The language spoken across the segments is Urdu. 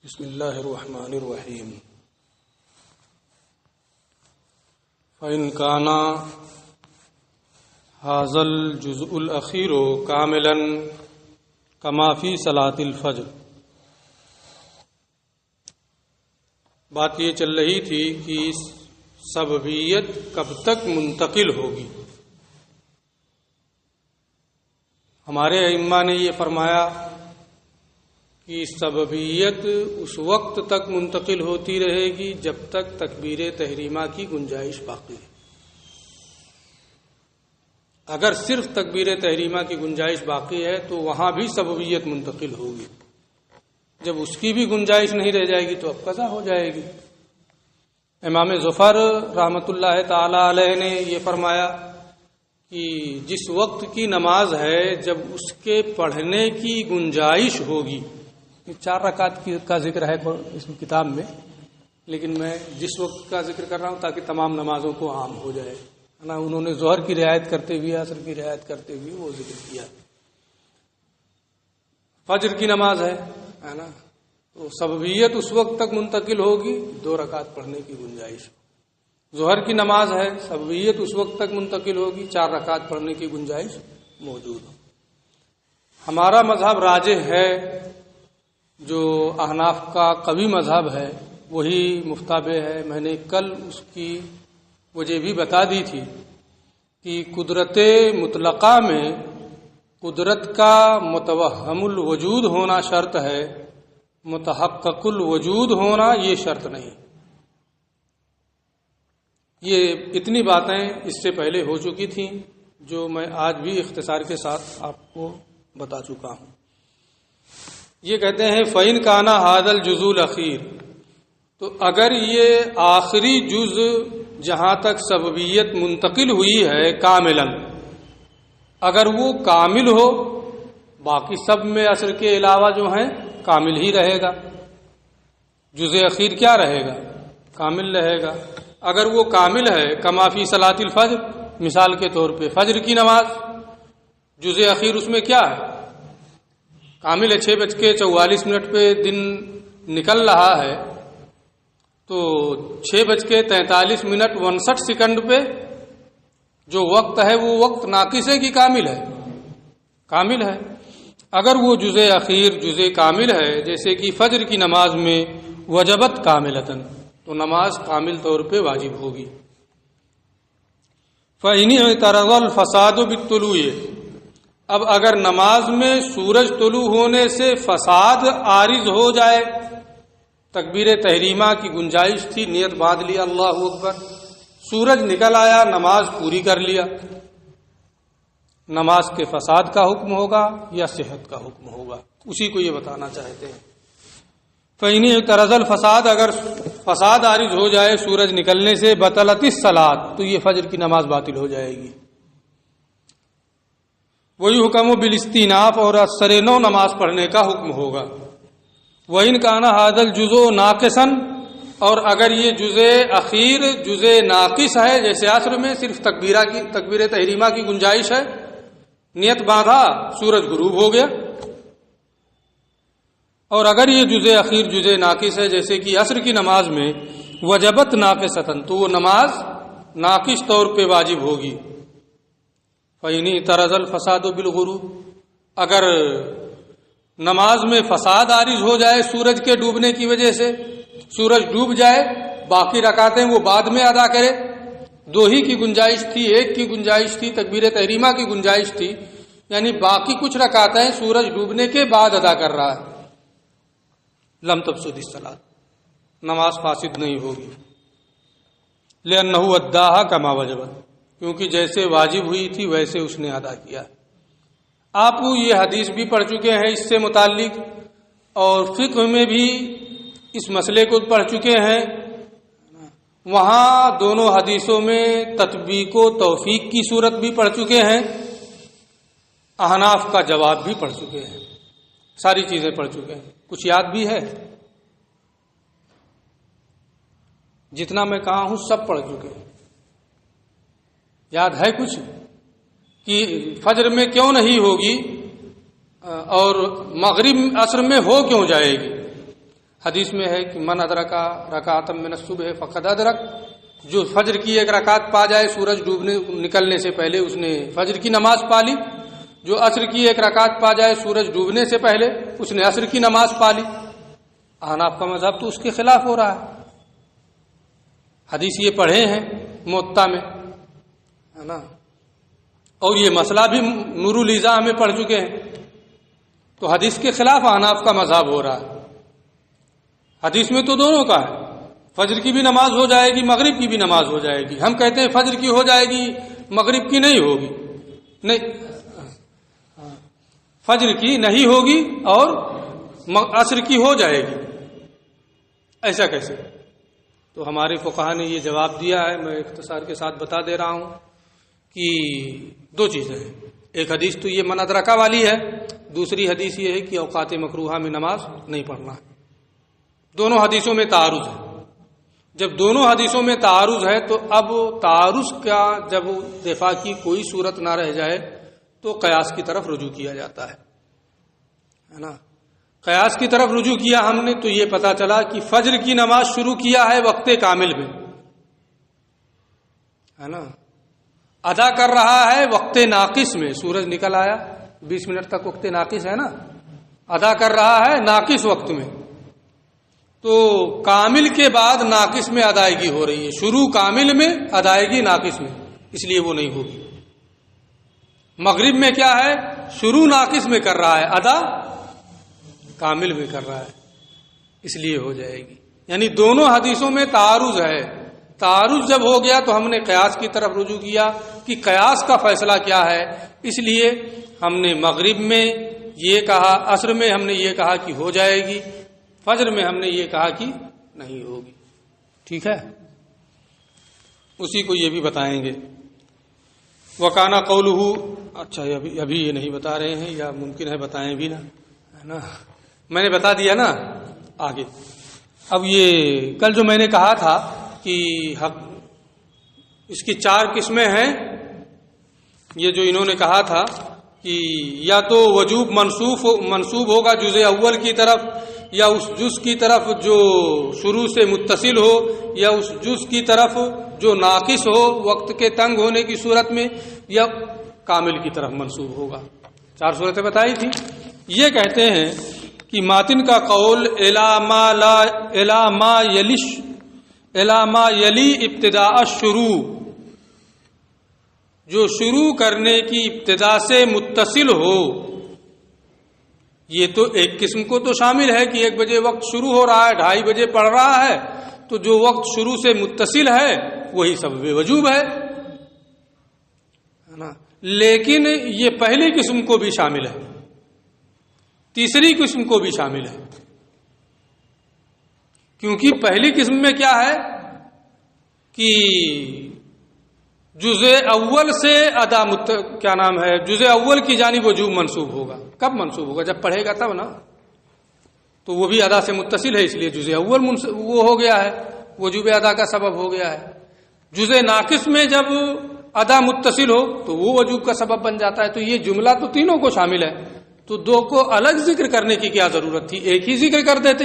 بسم اللہ الرحمن الرحیم فإن كان هذا الجزء الأخير كاملا كما في صلاة الفجر. بات یہ چل رہی تھی کہ سببیت کب تک منتقل ہوگی. ہمارے ائمہ نے یہ فرمایا کہ سببیت اس وقت تک منتقل ہوتی رہے گی جب تک تکبیر تحریمہ کی گنجائش باقی ہے. اگر صرف تکبیر تحریمہ کی گنجائش باقی ہے تو وہاں بھی سببیت منتقل ہوگی. جب اس کی بھی گنجائش نہیں رہ جائے گی تو اب قضا ہو جائے گی. امام ظفر رحمۃ اللہ تعالی علیہ نے یہ فرمایا کہ جس وقت کی نماز ہے جب اس کے پڑھنے کی گنجائش ہوگی، 4 رکعت کا ذکر ہے اس کتاب میں، لیکن میں جس وقت کا ذکر کر رہا ہوں تاکہ تمام نمازوں کو عام ہو جائے نا. انہوں نے ظہر کی رعایت کرتے ہوئے عصر کی رعایت کرتے ہوئے وہ ذکر کیا. فجر کی نماز ہے نا، تو سببیت اس وقت تک منتقل ہوگی 2 رکعت پڑھنے کی گنجائش. ظہر کی نماز ہے، سببیت اس وقت تک منتقل ہوگی 4 رکعت پڑھنے کی گنجائش موجود ہو. ہمارا مذہب راجح ہے، جو احناف کا قوی مذہب ہے وہی مفتابع ہے. میں نے کل اس کی وجہ بھی بتا دی تھی کہ قدرت مطلقہ میں قدرت کا متوہم الوجود ہونا شرط ہے، متحقق الوجود ہونا یہ شرط نہیں. یہ اتنی باتیں اس سے پہلے ہو چکی تھیں جو میں آج بھی اختصار کے ساتھ آپ کو بتا چکا ہوں. یہ کہتے ہیں فَإِنْ كَانَ هَذَا الْجُزْءُ الْأَخِيرُ، تو اگر یہ آخری جز جہاں تک سببیت منتقل ہوئی ہے کاملاً، اگر وہ کامل ہو، باقی سب میں عصر کے علاوہ جو ہیں کامل ہی رہے گا. جز اخیر کیا رہے گا؟ کامل رہے گا. اگر وہ کامل ہے کما فی صلاۃ الفجر، مثال کے طور پہ فجر کی نماز جز اخیر اس میں کیا ہے؟ کامل ہے. 6:44 پہ دن نکل رہا ہے تو 6:43 59 پہ جو وقت ہے وہ وقت ناقص ہے کہ کامل ہے؟ کامل ہے. اگر وہ جز اخیر جز کامل ہے جیسے کہ فجر کی نماز میں وجبت کاملتاً، تو نماز کامل طور پہ واجب ہوگی. فَإِنِ اعْتَرَضَ الْفَسَادُ بِالطُّلُوعِ، اب اگر نماز میں سورج طلوع ہونے سے فساد عارض ہو جائے، تکبیر تحریمہ کی گنجائش تھی، نیت باندھ لیا اللہ اکبر، سورج نکل آیا، نماز پوری کر لیا، نماز کے فساد کا حکم ہوگا یا صحت کا حکم ہوگا؟ اسی کو یہ بتانا چاہتے ہیں. فَإِنِ اعْتَرَضَ الْفَسَادُ، اگر فساد عارض ہو جائے سورج نکلنے سے، بطلت الصلاۃ، تو یہ فجر کی نماز باطل ہو جائے گی. وہی حکم بالاستئناف، اور اثر نو نماز پڑھنے کا حکم ہوگا. وَإِنْ كَانَ هَذَا الْجُزْءُ نَاقِصًا، اور اگر یہ جز اخیر جز ناقص ہے، جیسے عصر میں صرف تکبیر تحریمہ کی گنجائش ہے، نیت باندھا سورج غروب ہو گیا، اور اگر یہ جز اخیر جز ناقص ہے جیسے کہ عصر کی نماز میں وجبت ناقصۃ، تو وہ نماز ناقص طور پہ واجب ہوگی. فَإِنِ اعْتَرَضَ الْفَسَادُ بِالْغُرُوبِ، اگر نماز میں فساد عارض ہو جائے سورج کے ڈوبنے کی وجہ سے، سورج ڈوب جائے، باقی رکعتیں وہ بعد میں ادا کرے، 2 ہی کی گنجائش تھی، 1 کی گنجائش تھی، تکبیر تحریمہ کی گنجائش تھی، یعنی باقی کچھ رکعتیں سورج ڈوبنے کے بعد ادا کر رہا ہے، لم تفسد الصلاۃ، نماز فاسد نہیں ہوگی. لأنہ اداہا کما وجبت، کیونکہ جیسے واجب ہوئی تھی ویسے اس نے ادا کیا. آپ یہ حدیث بھی پڑھ چکے ہیں اس سے متعلق، اور فقہ میں بھی اس مسئلے کو پڑھ چکے ہیں. وہاں دونوں حدیثوں میں تطبیق و توفیق کی صورت بھی پڑھ چکے ہیں، احناف کا جواب بھی پڑھ چکے ہیں، ساری چیزیں پڑھ چکے ہیں. کچھ یاد بھی ہے؟ جتنا میں کہا ہوں سب پڑھ چکے ہیں. یاد ہے کچھ کہ فجر میں کیوں نہیں ہوگی؟ اور مغرب عصر میں ہو کیوں جائے گی؟ حدیث میں ہے کہ من ادرکا رکعۃ من الصبح فقد ادرک، جو فجر کی ایک رکعت پا جائے سورج ڈوبنے نکلنے سے پہلے اس نے فجر کی نماز پا لی، جو عصر کی ایک رکعت پا جائے سورج ڈوبنے سے پہلے اس نے عصر کی نماز پا لی۔ احناف کا مذہب تو اس کے خلاف ہو رہا ہے، حدیث یہ پڑھے ہیں موطا میں، ہے نا، اور یہ مسئلہ بھی نور الیضاح میں پڑھ چکے ہیں، تو حدیث کے خلاف احناف کا مذہب ہو رہا ہے۔ حدیث میں تو دونوں کا ہے، فجر کی بھی نماز ہو جائے گی، مغرب کی بھی نماز ہو جائے گی۔ ہم کہتے ہیں فجر کی ہو جائے گی، مغرب کی نہیں ہوگی، نہیں، فجر کی نہیں ہوگی اور عصر کی ہو جائے گی، ایسا کیسے؟ تو ہمارے فقہا نے یہ جواب دیا ہے، میں اختصار کے ساتھ بتا دے رہا ہوں کہ دو چیزیں ہیں، ایک حدیث تو یہ من ادرکا والی ہے، دوسری حدیث یہ ہے کہ اوقات مکروہہ میں نماز نہیں پڑھنا ہے۔ دونوں حدیثوں میں تعارض ہے، جب دونوں حدیثوں میں تعارض ہے تو اب تعارض کا جب دفاع کی کوئی صورت نہ رہ جائے تو قیاس کی طرف رجوع کیا جاتا ہے نا۔ قیاس کی طرف رجوع کیا ہم نے تو یہ پتا چلا کہ فجر کی نماز شروع کیا ہے وقت کامل میں، ہے نا، ادا کر رہا ہے وقت ناقص میں، سورج نکل آیا 20 منٹ تک وقت ناقص ہے نا، ادا کر رہا ہے ناقص وقت میں، تو کامل کے بعد ناقص میں ادائیگی ہو رہی ہے، شروع کامل میں ادائیگی ناقص میں، اس لیے وہ نہیں ہوگی۔ مغرب میں کیا ہے، شروع ناقص میں کر رہا ہے، ادا کامل میں کر رہا ہے، اس لیے ہو جائے گی۔ یعنی دونوں حدیثوں میں تعارض ہے، تعارض جب ہو گیا تو ہم نے قیاس کی طرف رجوع کیا کہ قیاس کا فیصلہ کیا ہے، اس لیے ہم نے مغرب میں یہ کہا، عصر میں ہم نے یہ کہا کہ ہو جائے گی، فجر میں ہم نے یہ کہا کہ نہیں ہوگی۔ ٹھیک ہے، اسی کو یہ بھی بتائیں گے۔ وکانا قولہ، اچھا ابھی یہ نہیں بتا رہے ہیں یا ممکن ہے بتائیں بھی نا، ہے نا، میں نے بتا دیا نا آگے۔ اب یہ کل جو میں نے کہا تھا کہ اس کی 4 قسمیں ہیں، یہ جو انہوں نے کہا تھا کہ یا تو وجوب منسوب ہوگا جز اول کی طرف، یا اس جز کی طرف جو شروع سے متصل ہو، یا اس جز کی طرف جو ناقص ہو وقت کے تنگ ہونے کی صورت میں، یا کامل کی طرف منسوب ہوگا۔ 4 صورتیں بتائی تھی۔ یہ کہتے ہیں کہ ماتن کا قول الا ما یلی ابتداء الشروع، جو شروع کرنے کی ابتدا سے متصل ہو، یہ تو ایک قسم کو تو شامل ہے کہ 1 بجے وقت شروع ہو رہا ہے، 2:30 بجے پڑھ رہا ہے، تو جو وقت شروع سے متصل ہے وہی سبب وجوب ہے نا۔ لیکن یہ پہلی قسم کو بھی شامل ہے، تیسری قسم کو بھی شامل ہے، کیونکہ پہلی قسم میں کیا ہے کہ جزء اول سے جزء اول کی جانب وجوب منسوب ہوگا۔ کب منسوب ہوگا؟ جب پڑھے گا تب نا، تو وہ بھی ادا سے متصل ہے، اس لیے جزء اول وہ ہو گیا ہے، وجوب ادا کا سبب ہو گیا ہے۔ جزء ناقص میں جب ادا متصل ہو تو وہ وجوب کا سبب بن جاتا ہے۔ تو یہ جملہ تو تینوں کو شامل ہے، تو 2 کو الگ ذکر کرنے کی کیا ضرورت تھی؟ ایک ہی ذکر کر دیتے،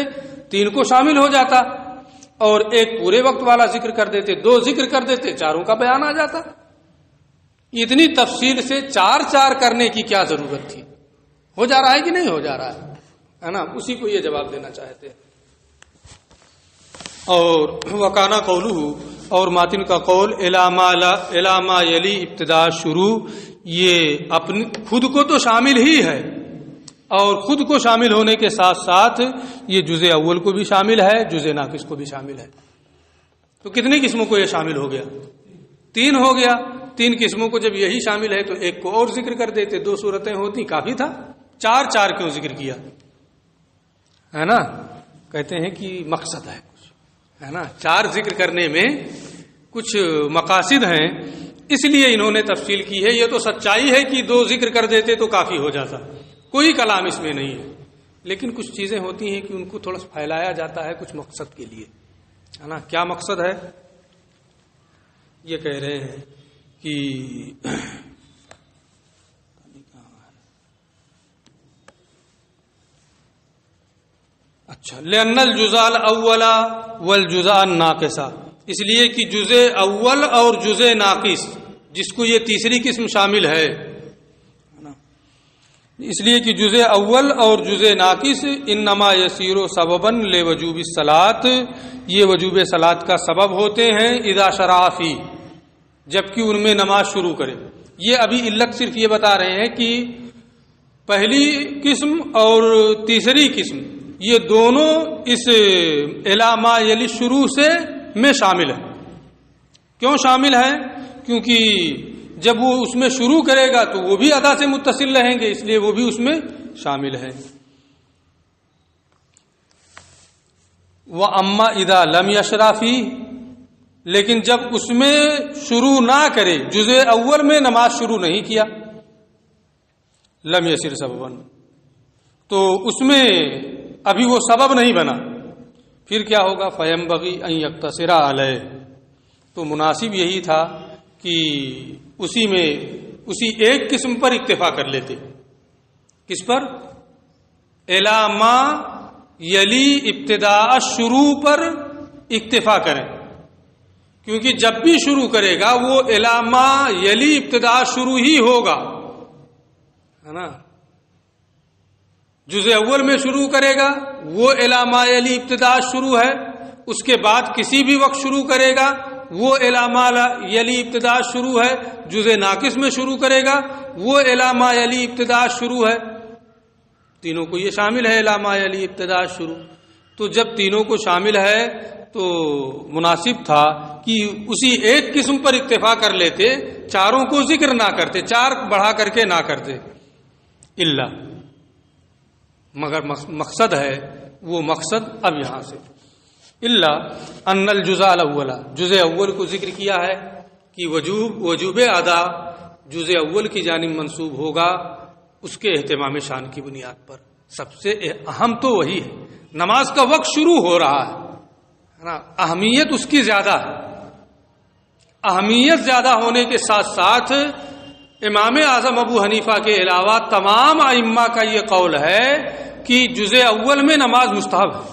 3 کو شامل ہو جاتا، اور ایک پورے وقت والا ذکر کر دیتے، 2 ذکر کر دیتے، 4 کا بیان آ جاتا۔ اتنی تفصیل سے 4 کرنے کی کیا ضرورت تھی؟ ہو جا رہا ہے کہ نہیں ہو جا رہا ہے نا؟ اسی کو یہ جواب دینا چاہتے ہیں۔ اور وکانا قولہ، اور ماتن کا قول الا ما یلی ابتداء شروع، یہ اپنے خود کو تو شامل ہی ہے، اور خود کو شامل ہونے کے ساتھ ساتھ یہ جزء اول کو بھی شامل ہے، جزء ناقص کو بھی شامل ہے۔ تو کتنی قسموں کو یہ شامل ہو گیا؟ 3 ہو گیا۔ 3 قسموں کو جب یہی شامل ہے تو ایک کو اور ذکر کر دیتے، 2 صورتیں ہوتی، کافی تھا۔ 4 کیوں ذکر کیا؟ ہے نا، کہتے ہیں کہ مقصد ہے کچھ، ہے نا، 4 ذکر کرنے میں کچھ مقاصد ہیں، اس لیے انہوں نے تفصیل کی ہے۔ یہ تو سچائی ہے کہ 2 ذکر کر دیتے تو کافی ہو جاتا، کوئی کلام اس میں نہیں ہے، لیکن کچھ چیزیں ہوتی ہیں کہ ان کو تھوڑا پھیلایا جاتا ہے کچھ مقصد کے لیے، ہے نا۔ کیا مقصد ہے؟ یہ کہہ رہے ہیں کہ لأن الجزء الأول والجزء الناقص، اس لیے کہ جزء اول اور جزء ناقص جس کو یہ تیسری قسم شامل ہے، اس لیے کہ جزء اول اور جزء ناقص انما یسیر سببا لوجوب الصلاۃ، یہ وجوب صلاۃ کا سبب ہوتے ہیں اذا شرع فی، جبکہ ان میں نماز شروع کرے۔ یہ ابھی علت صرف یہ بتا رہے ہیں کہ پہلی قسم اور تیسری قسم یہ دونوں اس الی ما یلی شروع سے میں شامل ہے۔ کیوں شامل ہے؟ کیونکہ جب وہ اس میں شروع کرے گا تو وہ بھی ادا سے متصل رہیں گے، اس لیے وہ بھی اس میں شامل ہے۔ وَأَمَّا إِذَا لَمْ يَشْرَعْ فِيهِ، لیکن جب اس میں شروع نہ کرے، جزء اول میں نماز شروع نہیں کیا، لم یسر سببا، تو اس میں ابھی وہ سبب نہیں بنا، پھر کیا ہوگا؟ فَيَنبَغِي أَن يَقْتَصِرَ عَلَيْهِ، تو مناسب یہی تھا کہ اسی ایک قسم پر اکتفا کر لیتے۔ کس پر؟ الی ما یلی ابتداء شروع پر اکتفا کریں، کیونکہ جب بھی شروع کرے گا وہ الی ما یلی ابتداء شروع ہی ہوگا، ہے نا؟ جزء اول میں شروع کرے گا وہ الی ما یلی ابتداء شروع ہے، اس کے بعد کسی بھی وقت شروع کرے گا وہ الی ما یلی ابتداء شروع ہے، جزء ناقص میں شروع کرے گا وہ الی ما یلی ابتداء شروع ہے، تینوں کو یہ شامل ہے الی ما یلی ابتداء شروع۔ تو جب تینوں کو شامل ہے تو مناسب تھا کہ اسی ایک قسم پر اکتفا کر لیتے، چاروں کو ذکر نہ کرتے، چار بڑھا کر کے نہ کرتے، الا، مگر مقصد ہے وہ مقصد اب یہاں سے الا ان الجزء الاول، جزء اول کو ذکر کیا ہے کہ وجوب ادا جزء اول کی جانب منسوب ہوگا اس کے اہتمام شان کی بنیاد پر۔ سب سے اہم تو وہی ہے، نماز کا وقت شروع ہو رہا ہے نا، اہمیت اس کی زیادہ ہے۔ اہمیت زیادہ ہونے کے ساتھ ساتھ امام اعظم ابو حنیفہ کے علاوہ تمام ائمہ کا یہ قول ہے کہ جزء اول میں نماز مستحب ہے۔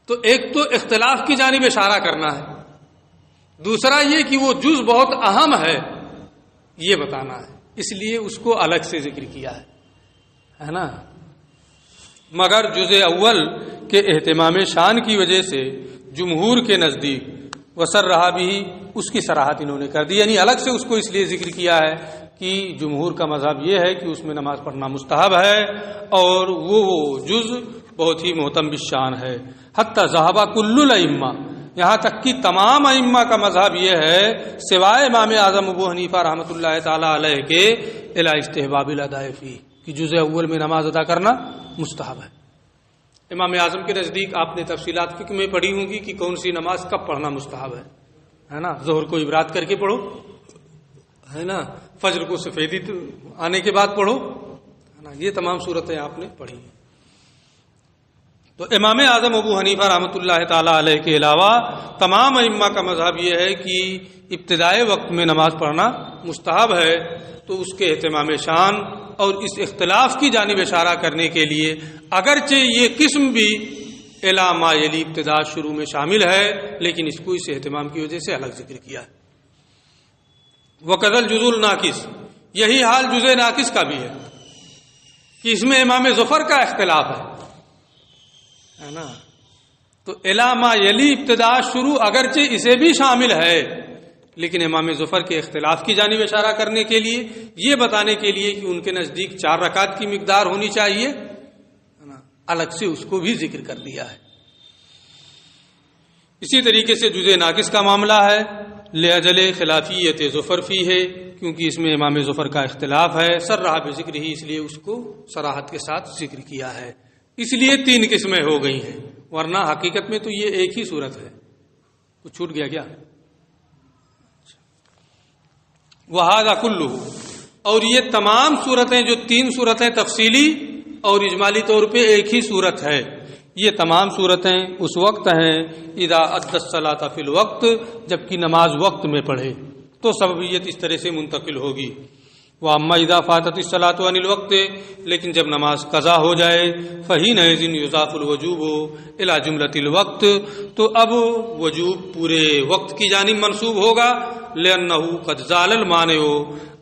تو ایک تو اختلاف کی جانب اشارہ کرنا ہے، دوسرا یہ کہ وہ جز بہت اہم ہے یہ بتانا ہے، اس لیے اس کو الگ سے ذکر کیا ہے نا۔ مگر جزء اول کے اہتمام شان کی وجہ سے جمہور کے نزدیک وسر رہا بھی اس کی صراحت انہوں نے کر دی، یعنی الگ سے اس کو اس لیے ذکر کیا ہے کہ جمہور کا مذہب یہ ہے کہ اس میں نماز پڑھنا مستحب ہے اور وہ جز بہت ہی محتم بالشان ہے۔ حتی ذہب کل الائمہ، یہاں تک کہ تمام ائمہ کا مذہب یہ ہے سوائے امام اعظم ابو حنیفہ رحمۃ اللہ تعالی علیہ کے الی استحباب الاداء فیہ، کہ جزء اول میں نماز ادا کرنا مستحب ہے۔ امام اعظم کے نزدیک آپ نے تفصیلات فقہ میں پڑھی ہوں گی کہ کون سی نماز کب پڑھنا مستحب ہے نا؟ ظہر کو ابراد کر کے پڑھو، ہے نا، فجر کو سفیدی آنے کے بعد پڑھو، ہے نا، یہ تمام صورتیں آپ نے پڑھی ہیں۔ تو امام اعظم ابو حنیفہ رحمۃ اللہ تعالی علیہ کے علاوہ تمام ائمہ کا مذہب یہ ہے کہ ابتدائی وقت میں نماز پڑھنا مستحب ہے۔ تو اس کے اہتمام شان اور اس اختلاف کی جانب اشارہ کرنے کے لیے اگرچہ یہ قسم بھی الی ما یلی ابتداء شروع میں شامل ہے، لیکن اس کو اس اہتمام کی وجہ سے الگ ذکر کیا ہے۔ وَكَذَا الْجُزْءُ النَّاقِصُ، یہی حال جزء ناقص کا بھی ہے کہ اس میں امام ظفر کا اختلاف ہے نا۔ تو الی ما یلی ابتداء شروع اگرچہ اسے بھی شامل ہے، لیکن امام ظفر کے اختلاف کی جانب اشارہ کرنے کے لیے، یہ بتانے کے لیے کہ ان کے نزدیک 4 رکعت کی مقدار ہونی چاہیے، الگ سے اس کو بھی ذکر کر دیا ہے۔ اسی طریقے سے جزء ناقص کا معاملہ ہے، لأجل خلافیت ظفر فی ہے، کیونکہ اس میں امام ظفر کا اختلاف ہے، سرح بذکر ہی، اس لیے اس کو صراحت کے ساتھ ذکر کیا ہے۔ اس لیے 3 قسمیں ہو گئی ہیں، ورنہ حقیقت میں تو یہ ایک ہی صورت ہے۔ کچھ چھوٹ گیا کیا؟ وہذا کلہ، اور یہ تمام صورتیں جو 3 صورتیں تفصیلی اور اجمالی طور پہ ایک ہی صورت ہے، یہ تمام صورتیں اس وقت ہیں اذا ادى الصلاۃ فی الوقت، جبکہ نماز وقت میں پڑھے تو سببیت اس طرح سے منتقل ہوگی۔ وَأَمَّا إِذَا فَاتَتِ الصَّلَاةُ عَنِ الْوَقْتِ، لیکن جب نماز قضا ہو جائے، فَحِينَئِذٍ يُضَافُ الْوُجُوبُ إِلَى جُمْلَةِ الْوَقْتِ، تو اب وجوب پورے وقت کی جانب منسوب ہوگا، لِأَنَّهُ قَدْ زَالَ الْمَانِعُ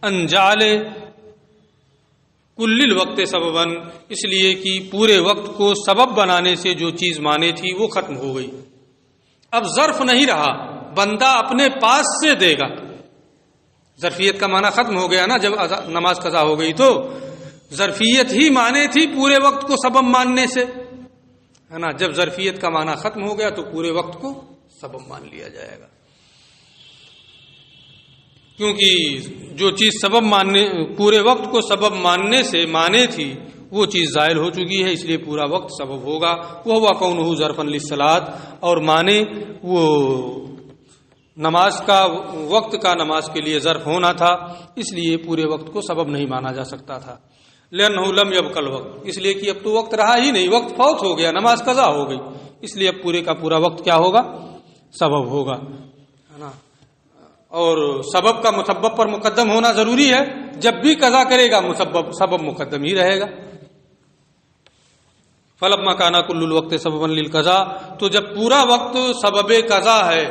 أَنْ جَعَلَ كُلِّ الْوَقْتِ سَبَبًا، اس لیے کہ پورے وقت کو سبب بنانے سے جو چیز مانے تھی وہ ختم ہو گئی، اب ظرف نہیں رہا، بندہ اپنے پاس سے دے گا۔ ظرفیت کا معنی ختم ہو گیا نا، جب نماز قضا ہو گئی تو ظرفیت ہی مانے تھی پورے وقت کو سبب ماننے سے، ہے نا، جب ظرفیت کا معنی ختم ہو گیا تو پورے وقت کو سبب مان لیا جائے گا، کیونکہ جو چیز سبب ماننے، پورے وقت کو سبب ماننے سے مانے تھی وہ چیز زائل ہو چکی ہے، اس لیے پورا وقت سبب ہوگا۔ وہ کونہ ظرفا للصلاۃ، اور مانے وہ نماز کا وقت کا نماز کے لیے ظرف ہونا تھا، اس لیے پورے وقت کو سبب نہیں مانا جا سکتا تھا۔ لأنه لم يبق الوقت، اس لیے کہ اب تو وقت رہا ہی نہیں، وقت فوت ہو گیا، نماز قضا ہو گئی، اس لیے اب پورے کا پورا وقت کیا ہوگا؟ سبب ہوگا، ہے نا۔ اور سبب کا مسبب پر مقدم ہونا ضروری ہے، جب بھی قضا کرے گا سبب مقدم ہی رہے گا۔ فلما کان کل الوقت سببا للقضاء، تو جب پورا وقت سبب قضا ہے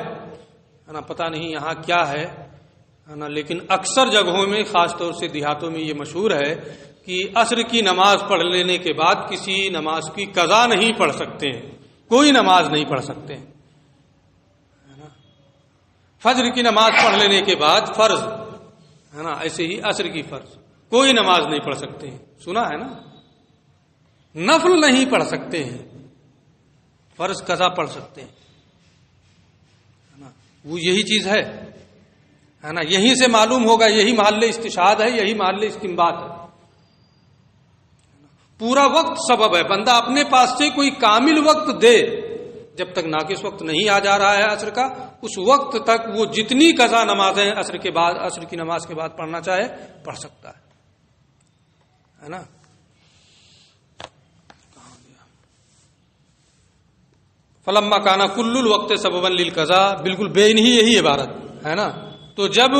نا، پتہ نہیں یہاں کیا ہے نا، لیکن اکثر جگہوں میں، خاص طور سے دیہاتوں میں یہ مشہور ہے کہ عصر کی نماز پڑھ لینے کے بعد کسی نماز کی قضا نہیں پڑھ سکتے ہیں، کوئی نماز نہیں پڑھ سکتے ہیں، فجر کی نماز پڑھ لینے کے بعد فرض، ہے نا، ایسے ہی عصر کی فرض کوئی نماز نہیں پڑھ سکتے ہیں، سنا ہے نا، نفل نہیں پڑھ سکتے ہیں، فرض قضا پڑھ سکتے ہیں، وہ یہی چیز ہے نا، یہیں سے معلوم ہوگا، یہی محل استشہاد ہے، یہی محل استنباط ہے۔ پورا وقت سبب ہے، بندہ اپنے پاس سے کوئی کامل وقت دے، جب تک ناقص وقت نہیں آ جا رہا ہے عصر کا، اس وقت تک وہ جتنی قضا نمازیں عصر کے بعد، عصر کی نماز کے بعد پڑھنا چاہے پڑھ سکتا ہے نا۔ فلما کانا کل الوقت سببا للقضاء، بالکل بے ہی یہی عبارت ہے نا، تو جب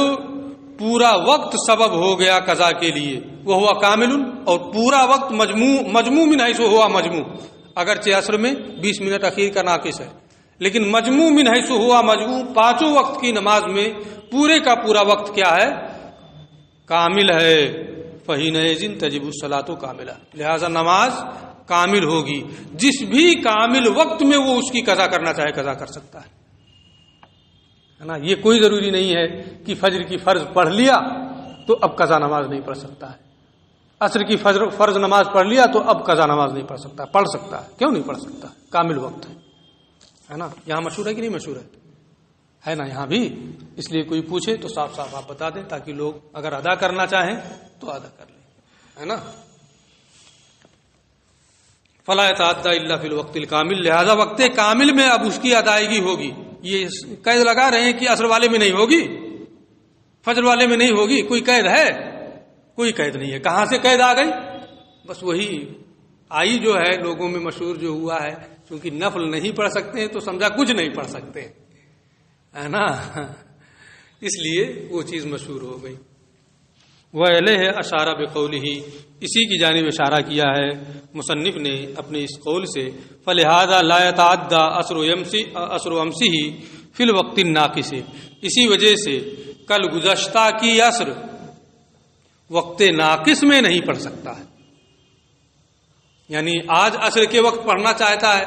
پورا وقت سبب ہو گیا قضا کے لیے، وہ ہوا کامل، اور پورا وقت مجموع من حیث ہوا مجموع، اگرچہ عصر میں 20 منٹ اخیر کا ناقص ہے، لیکن مجموع من حیث ہوا مجموع، پانچوں وقت کی نماز میں پورے کا پورا وقت کیا ہے؟ کامل ہے۔ فحینئذ تجب الصلاۃ کاملہ، لہذا نماز کامل ہوگی، جس بھی کامل وقت میں وہ اس کی قضا کرنا چاہے قضا کر سکتا ہے نا۔ یہ کوئی ضروری نہیں ہے کہ فجر کی فرض پڑھ لیا تو اب قضا نماز نہیں پڑھ سکتا ہے، عصر کی فرض نماز پڑھ لیا تو اب قضا نماز نہیں پڑھ سکتا، پڑھ سکتا ہے، کیوں نہیں پڑھ سکتا؟ کامل وقت ہے نا۔ یہاں مشہور ہے کہ نہیں مشہور ہے نا؟ یہاں بھی، اس لیے کوئی پوچھے تو صاف صاف آپ بتا دیں، تاکہ لوگ اگر ادا کرنا چاہیں تو ادا کر لیں، ہے نا۔ فلا يتعدى الا في الوقت الكامل، لہذا وقت کامل میں اب اس کی ادائیگی ہوگی۔ یہ قید لگا رہے ہیں کہ عصر والے میں نہیں ہوگی، فجر والے میں نہیں ہوگی، کوئی قید ہے؟ کوئی قید نہیں ہے۔ کہاں سے قید آ گئی؟ بس وہی آئی جو ہے لوگوں میں مشہور جو ہوا ہے، کیونکہ نفل نہیں پڑھ سکتے ہیں تو سمجھا کچھ نہیں پڑھ سکتے، ہے نا، اس لیے وہ چیز مشہور ہو گئی۔ وَإِلَيْهِ أَشَارَ بِقَوْلِهِ، اسی کی جانب اشارہ کیا ہے مصنف نے اپنے اس قول سے، فَلِهَذَا لَا يَتَعَدَّى عَصْرُ أَمْسِهِ فِي الْوَقْتِ النَّاقِصِ، اسی وجہ سے کل گزشتہ کی عصر وقت ناقص میں نہیں پڑھ سکتا ہے، یعنی آج عصر کے وقت پڑھنا چاہتا ہے،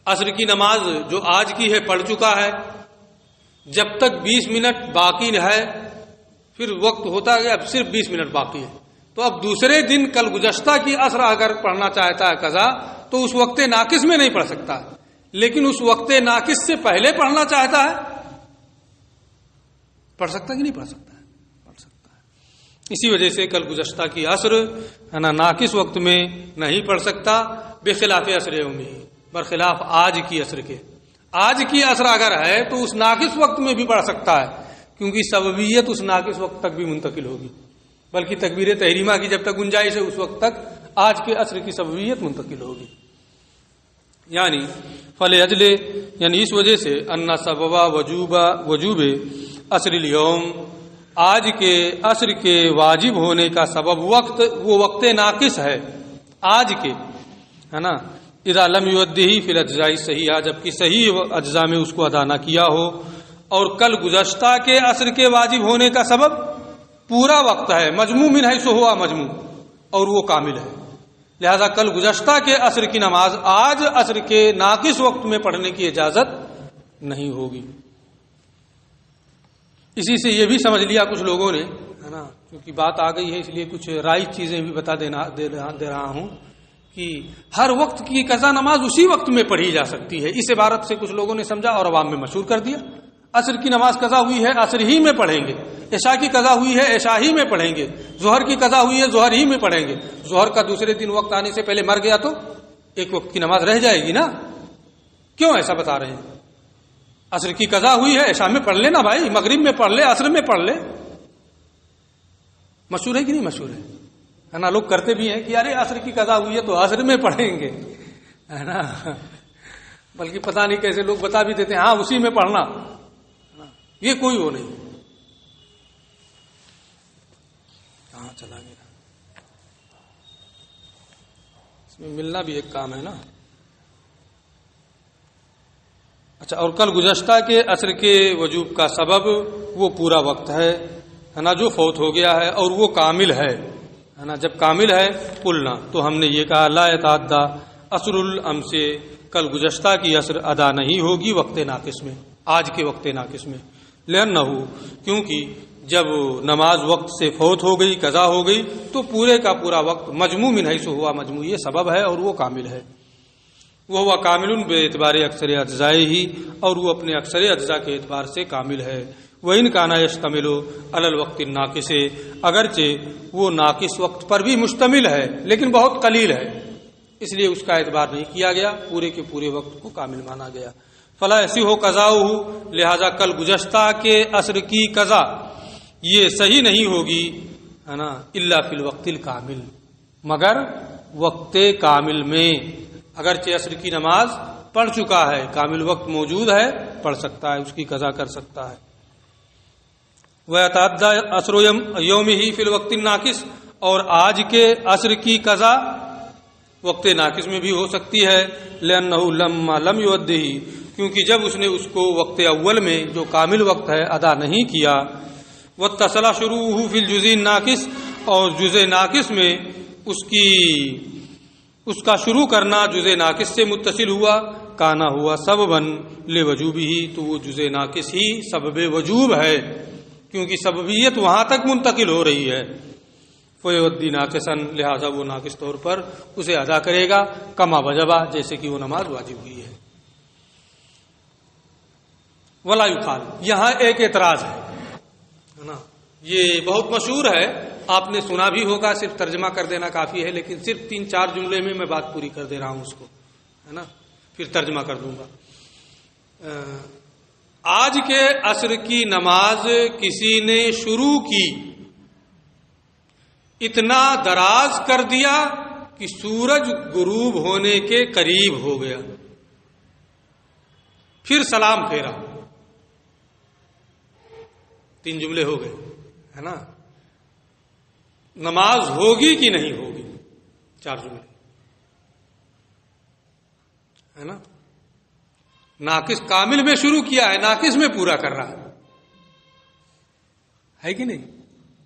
عصر کی نماز جو آج کی ہے پڑھ چکا ہے، جب تک 20 منٹ باقی ہے، پھر وقت ہوتا ہے اب صرف 20 منٹ باقی ہے، تو اب دوسرے دن کل گزشتہ کی عصر اگر پڑھنا چاہتا ہے قضا، تو اس وقت ناقص میں نہیں پڑھ سکتا ہے، لیکن اس وقت ناقص سے پہلے پڑھنا چاہتا ہے، پڑھ سکتا ہے کہ نہیں پڑھ سکتا ہے؟ پڑھ سکتا ہے۔ اسی وجہ سے کل گزشتہ کی عصر ہے نا ناقص وقت میں نہیں پڑھ سکتا، بخلاف عصر یومی، برخلاف آج کی عصر کے۔ آج کی عصر اگر ہے تو اس ناقص وقت میں بھی پڑھ سکتا ہے، کیونکہ سببیت اس ناقص وقت تک بھی منتقل ہوگی، بلکہ تکبیر تحریمہ کی جب تک گنجائش ہے اس وقت تک آج کے عصر کی سببیت منتقل ہوگی، یعنی فلأجل، یعنی اس وجہ سے ان سبب وجوب عصر اليوم، آج کے عصر کے واجب ہونے کا سبب وقت، وہ وقت ناقص ہے آج کے، ہے نا، اذا لم یؤدیہ فی الاجزاء الصحیحہ، جبکہ صحیح اجزاء میں اس کو ادا نہ کیا ہو، اور کل گزشتہ کے عصر کے واجب ہونے کا سبب پورا وقت ہے، مجموع من حیث ہوا مجموع، اور وہ کامل ہے، لہذا کل گزشتہ کے عصر کی نماز آج عصر کے ناقص وقت میں پڑھنے کی اجازت نہیں ہوگی۔ اسی سے یہ بھی سمجھ لیا کچھ لوگوں نے، ہے نا، کیونکہ بات آ گئی ہے اس لیے کچھ رائج چیزیں بھی بتا دے رہا ہوں کہ ہر وقت کی قضا نماز اسی وقت میں پڑھی جا سکتی ہے۔ اس عبارت سے کچھ لوگوں نے سمجھا اور عوام میں مشہور کر دیا، عصر کی نماز قضا ہوئی ہے عصر ہی میں پڑھیں گے، عشاء کی قضا ہوئی ہے عشاء ہی میں پڑھیں گے، ظہر کی قضا ہوئی ہے ظہر ہی میں پڑھیں گے، ظہر کا دوسرے دن وقت آنے سے پہلے مر گیا تو ایک وقت کی نماز رہ جائے گی نا، کیوں ایسا بتا رہے ہیں؟ عصر کی قضا ہوئی ہے عشاء میں پڑھ لے نا بھائی، مغرب میں پڑھ لے، عصر میں پڑھ لے، مشہور ہے کہ نہیں مشہور ہے نا؟ لوگ کرتے بھی ہیں کہ ارے عصر کی قضا ہوئی ہے تو عصر میں پڑھیں گے، ہے نا، بلکہ پتہ نہیں کیسے لوگ بتا بھی دیتے ہیں ہاں اسی میں پڑھنا، یہ کوئی وہ نہیں، کہاں چلا گیا، اس میں ملنا بھی ایک کام ہے نا۔ اچھا، اور کل گزشتہ کے عصر کے وجوب کا سبب وہ پورا وقت ہے نا، جو فوت ہو گیا ہے اور وہ کامل ہے نا، جب کامل ہے قلنا تو ہم نے یہ کہا لا یتعدی عصر الامس، کل گزشتہ کی عصر ادا نہیں ہوگی وقت ناقص میں، آج کے وقت ناقص میں، لأنہ، کیونکہ جب نماز وقت سے فوت ہو گئی قضا ہو گئی تو پورے کا پورا وقت مجموع من حیث ہوا مجموع، یہ سبب ہے اور وہ کامل ہے، وہ ہوا کامل بے اعتبار اکثر اجزاء ہی، اور وہ اپنے اکثر اجزاء کے اعتبار سے کامل ہے، وَإِنْ كَانَ يَشْتَمِلُ عَلَى الْوَقْتِ النَّاقِصِ، اگرچہ وہ ناقص وقت پر بھی مشتمل ہے لیکن بہت قلیل ہے، اس لیے اس کا اعتبار نہیں کیا گیا، پورے کے پورے وقت کو کامل مانا گیا۔ فلا یصح قضاؤہ، لہذا کل گزشتہ کے عصر کی قضا یہ صحیح نہیں ہوگی، ہے نا، الا فی الوقت الکامل، مگر وقت کامل میں، اگرچہ عصر کی نماز پڑھ چکا ہے، کامل وقت موجود ہے، پڑھ سکتا ہے، اس کی قضا کر سکتا ہے۔ وَيَتَعَدَّى عَصْرُ يَوْمِهِ فِي الْوَقْتِ النَّاقِصِ، اور آج کے عصر کی قضا وقت ناقص میں بھی ہو سکتی ہے، لِأَنَّهُ لَمَّا لَمْ يُؤَدِّهِ، کیونکہ جب اس نے اس کو وقت اول میں جو کامل وقت ہے ادا نہیں کیا، وَاتَّصَلَ شُرُوعُهُ فِي الْجُزْءِ النَّاقِصِ، اور جزء ناقص میں اس کا شروع کرنا جزء ناقص سے متصل ہوا، کانا ہوا سبباً لوجوبہ، تو وہ جزء ناقص ہی سبب وجوب ہے، کیونکہ سببیت وہاں تک منتقل ہو رہی ہے، فیؤدی ناقصاً، لہذا وہ ناقص طور پر اسے ادا کرے گا، کما وجبہ، جیسے کہ وہ نماز واجب ہوئی ہے۔ ولا یقال، یہاں ایک اعتراض ہے نا، یہ بہت مشہور ہے، آپ نے سنا بھی ہوگا، صرف ترجمہ کر دینا کافی ہے، لیکن صرف 3-4 جملے میں بات پوری کر دے رہا ہوں اس کو، ہے نا، پھر ترجمہ کر دوں گا۔ آج کے عصر کی نماز کسی نے شروع کی، اتنا دراز کر دیا کہ سورج غروب ہونے کے قریب ہو گیا، پھر سلام پھیرا، 3 جملے ہو گئے، ہے نا، نماز ہوگی کہ نہیں ہوگی، 4 جملے، ہے نا، ناقص کامل میں شروع کیا ہے، ناقص میں پورا کر رہا ہے کہ نہیں،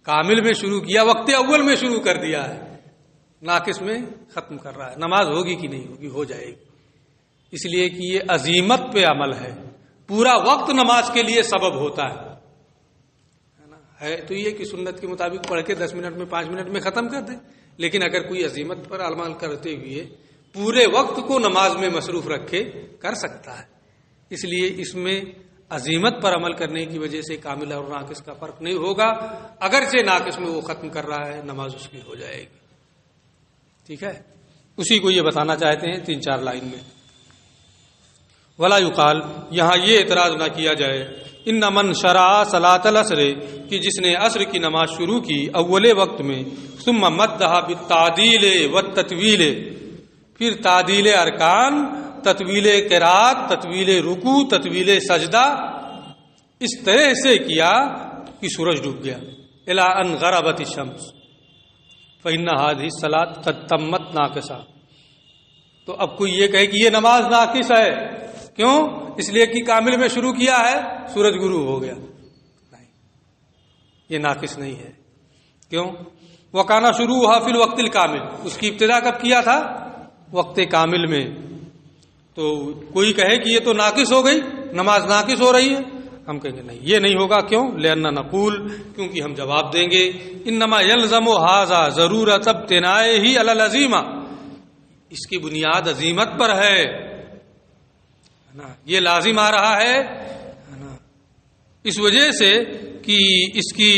کامل میں شروع کیا، وقت اول میں شروع کر دیا ہے، ناقص میں ختم کر رہا ہے، نماز ہوگی کہ نہیں ہوگی، ہو جائے گی، اس لیے کہ یہ عزیمت پہ عمل ہے، پورا وقت نماز کے لیے سبب ہوتا ہے تو یہ کہ سنت کے مطابق پڑھ کے 10 منٹ میں 5 منٹ میں ختم کر دیں، لیکن اگر کوئی عزیمت پر عمل کرتے ہوئے پورے وقت کو نماز میں مصروف رکھے کر سکتا ہے، اس لیے اس میں عزیمت پر عمل کرنے کی وجہ سے کامل اور ناقص کا فرق نہیں ہوگا، اگرچہ ناقص میں وہ ختم کر رہا ہے، نماز اس کی ہو جائے گی، ٹھیک ہے، اسی کو یہ بتانا چاہتے ہیں 3-4 لائن میں۔ ولا یقال، یہاں یہ اعتراض نہ کیا جائے، ان من شرع صلاۃ العصر، کہ جس نے عصر کی نماز شروع کی اول وقت میں، ثم مدها بالتعدیل والتطویل، پھر تعدیل ارکان، تطویل قرات، تطویل رکوع، تطویل سجدہ، اس طرح سے کیا کہ سورج ڈوب گیا، الی ان غربت الشمس فإن هذه الصلاة قد تمت ناقصہ. تو اب کوئی یہ کہے کہ یہ نماز ناقص ہے، کیوں؟ اس لیے کہ کامل میں شروع کیا ہے، سورج غروب ہو گیا. نہیں، یہ ناقص نہیں ہے. کیوں؟ وکانا شروعها فی الوقت الکامل، اس کی ابتدا کب کیا تھا؟ وقت کامل میں. تو کوئی کہے کہ یہ تو ناقص ہو گئی، نماز ناقص ہو رہی ہے، ہم کہیں گے نہیں، یہ نہیں ہوگا. کیوں؟ لأننا نقول، کیونکہ ہم جواب دیں گے انما یلزم ھذا ضرورت ابتنائہ علی العزیمہ، اس کی بنیاد عزیمت پر ہے نا، یہ لازم آ رہا ہے نا، اس وجہ سے کہ اس کی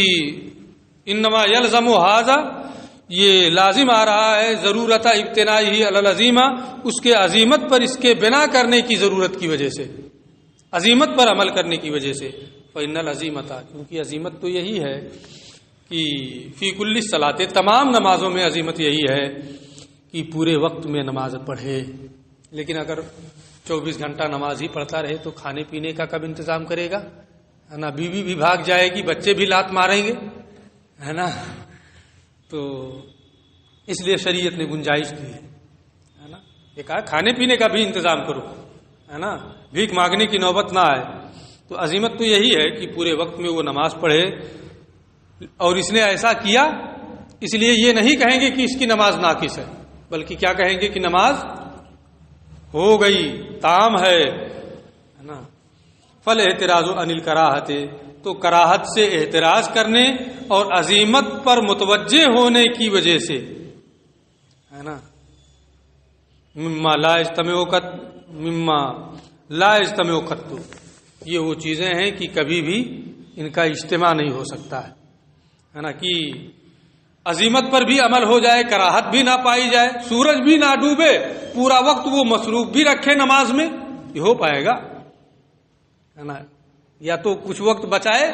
انما یلزم ھذا، یہ لازم آ رہا ہے ضرورت ابتنائہ علی العزیمہ، اس کے عزیمت پر اس کے بنا کرنے کی ضرورت کی وجہ سے، عزیمت پر عمل کرنے کی وجہ سے. فإن العزیمۃ، کیونکہ عزیمت تو یہی ہے کہ فی کل الصلاۃ، تمام نمازوں میں عزیمت یہی ہے کہ پورے وقت میں نماز پڑھے. لیکن اگر 24 گھنٹہ نماز ہی پڑھتا رہے تو کھانے پینے کا کب انتظام کرے گا؟ ہے نا، بیوی بھی بھاگ جائے گی، بچے بھی لات ماریں گے، ہے نا. تو اس لیے شریعت نے گنجائش دی ہے نا، یہ کہا کھانے پینے کا بھی انتظام کرو، ہے نا، بھیک مانگنے کی نوبت نہ آئے. تو عزیمت تو یہی ہے کہ پورے وقت میں وہ نماز پڑھے. اور اس نے ایسا کیا، اس لیے یہ نہیں کہیں گے کہ اس کی نماز ناقص ہے، بلکہ کیا کہیں گے کہ نماز ہو گئی، تام ہے نا. فالاعتراض عن الکراہۃ، تو کراہت سے اعتراض کرنے اور عزیمت پر متوجہ ہونے کی وجہ سے، ہے نا، مما لا یجتمع قط، یہ وہ چیزیں ہیں کہ کبھی بھی ان کا اجتماع نہیں ہو سکتا ہے نا، کہ عزیمت پر بھی عمل ہو جائے، کراہت بھی نہ پائی جائے، سورج بھی نہ ڈوبے، پورا وقت وہ مصروف بھی رکھے نماز میں، یہ ہو پائے گا؟ ہے نا، یا تو کچھ وقت بچائے،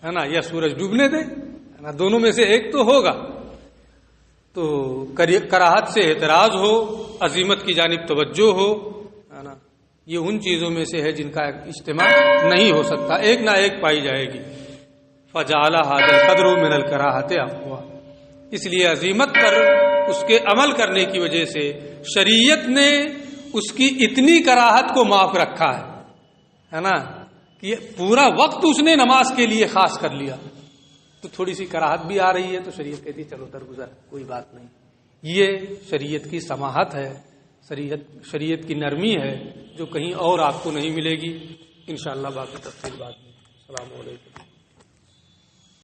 ہے نا، یا سورج ڈوبنے دے، ہے نا، دونوں میں سے ایک تو ہوگا. تو کراہت سے اعتراض ہو، عزیمت کی جانب توجہ ہو، ہے نا، یہ ان چیزوں میں سے ہے جن کا اجتماع نہیں ہو سکتا، ایک نہ ایک پائی جائے گی. فجعل هذا القدر من الکراہۃ اقویٰ، اس لیے عزیمت پر اس کے عمل کرنے کی وجہ سے شریعت نے اس کی اتنی کراہت کو معاف رکھا ہے نا، کہ پورا وقت اس نے نماز کے لیے خاص کر لیا. تو تھوڑی سی کراہت بھی آ رہی ہے تو شریعت کہتی چلو درگزر، کوئی بات نہیں. یہ شریعت کی سماحت ہے، شریعت کی نرمی ہے، جو کہیں اور آپ کو نہیں ملے گی. انشاءاللہ باقی تفصیل بعد میں. السلام علیکم.